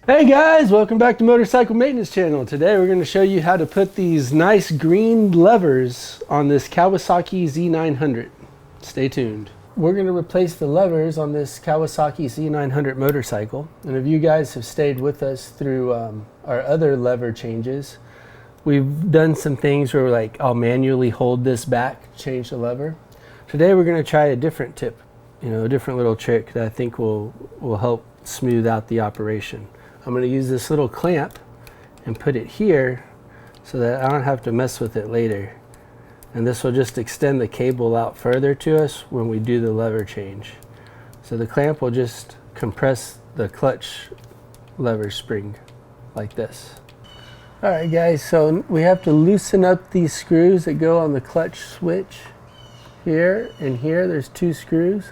Hey guys, welcome back to Motorcycle Maintenance Channel. Today we're going to show you how to put these nice green levers on this Kawasaki Z900. Stay tuned. We're going to replace the levers on this Kawasaki Z900 motorcycle. And if you guys have stayed with us through our other lever changes, we've done some things where I'll manually hold this back, change the lever. Today we're going to try a different tip, a different little trick that I think will help smooth out the operation. I'm going to use this little clamp and put it here so that I don't have to mess with it later. And this will just extend the cable out further to us when we do the lever change. So the clamp will just compress the clutch lever spring like this. Alright guys, so we have to loosen up these screws that go on the clutch switch. Here and here, there's two screws.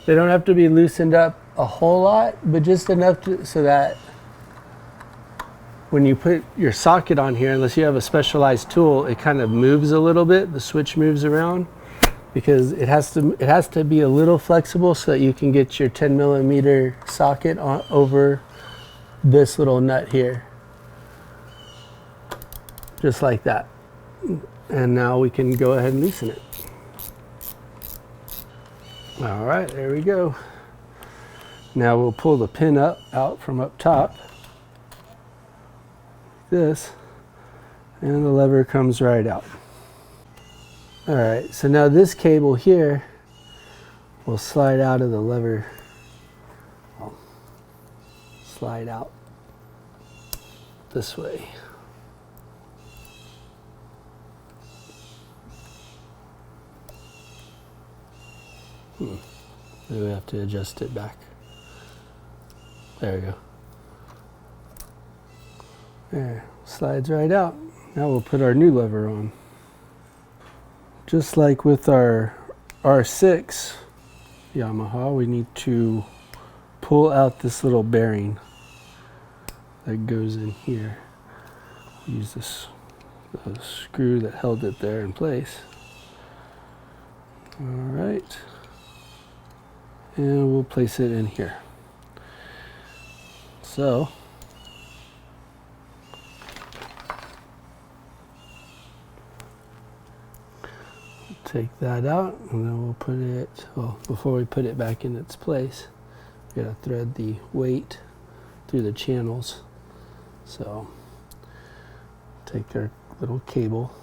They don't have to be loosened up a whole lot, but just enough so that when you put your socket on here, unless you have a specialized tool, it kind of moves a little bit. The switch moves around because it has to be a little flexible so that you can get your 10mm socket over this little nut here. Just like that. And now we can go ahead and loosen it. All right, there we go. Now we'll pull the pin out from up top. This, and the lever comes right out. All right, so now this cable here will slide out of the lever. Slide out this way. Maybe we have to adjust it back. There we go. There, slides right out. Now we'll put our new lever on. Just like with our R6 Yamaha, we need to pull out this little bearing that goes in here. Use the screw that held it there in place. All right, and we'll place it in here. So take that out, and then we'll put it, well, before we put it back in its place, we gotta thread the weight through the channels. So take our little cable,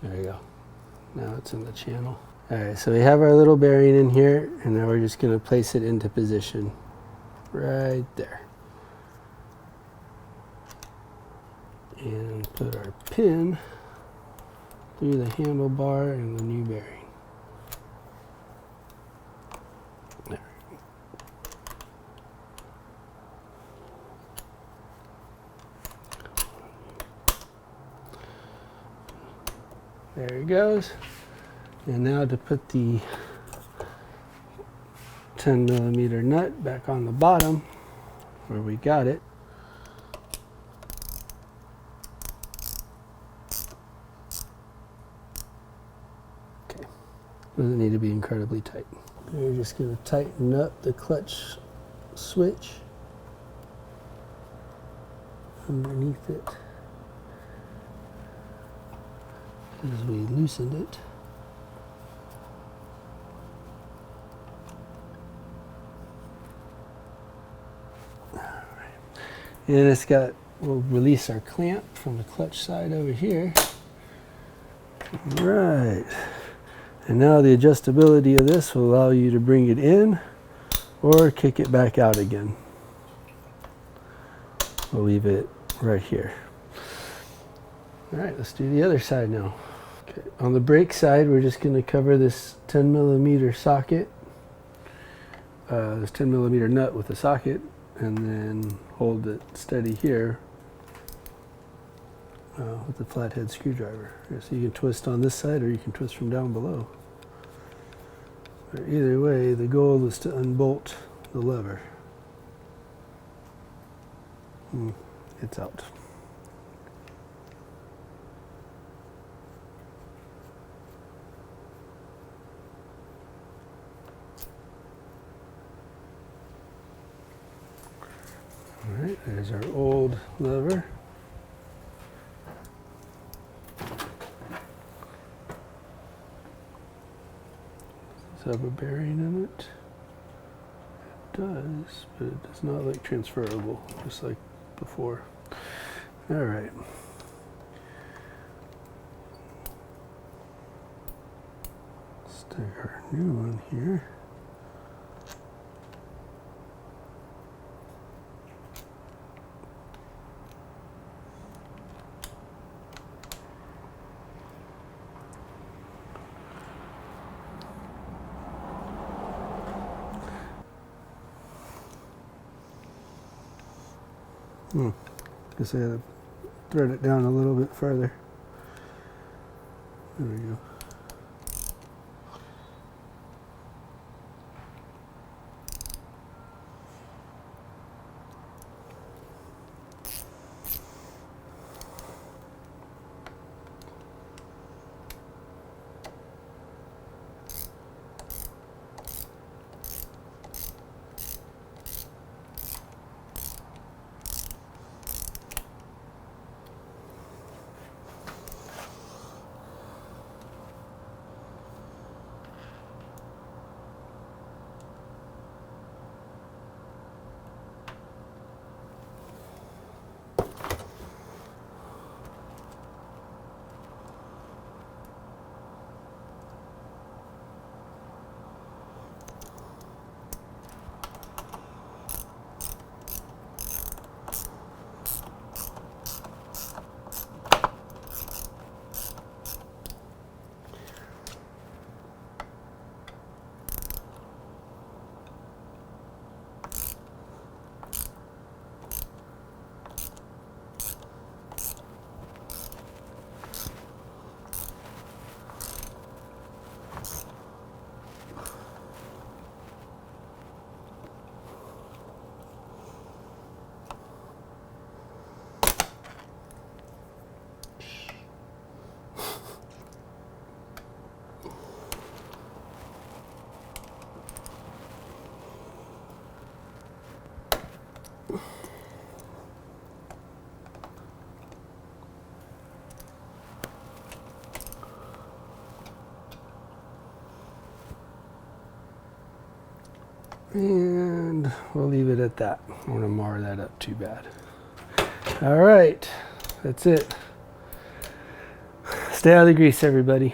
there you go. Now it's in the channel. All right, so we have our little bearing in here, and now we're just going to place it into position right there. And put our pin through the handlebar and the new bearing. There. There it goes. And now to put the 10mm nut back on the bottom where we got it. Okay, doesn't need to be incredibly tight. We're just going to tighten up the clutch switch underneath it as we loosened it. And we'll release our clamp from the clutch side over here. Right. And now the adjustability of this will allow you to bring it in or kick it back out again. We'll leave it right here. All right, let's do the other side now. Okay. On the brake side, we're just going to cover this 10mm socket, this 10mm nut with the socket, and then hold it steady here with the flathead screwdriver. So you can twist on this side or you can twist from down below. But either way, the goal is to unbolt the lever. It's out. All right, there's our old lever. Does it have a bearing in it? It does, but it does not look transferable, just like before. All right. Stick our new one here. Guess I gotta thread it down a little bit further. There we go. And we'll leave it at that. I don't want to mar that up too bad. All right, that's it. Stay out of the grease, everybody.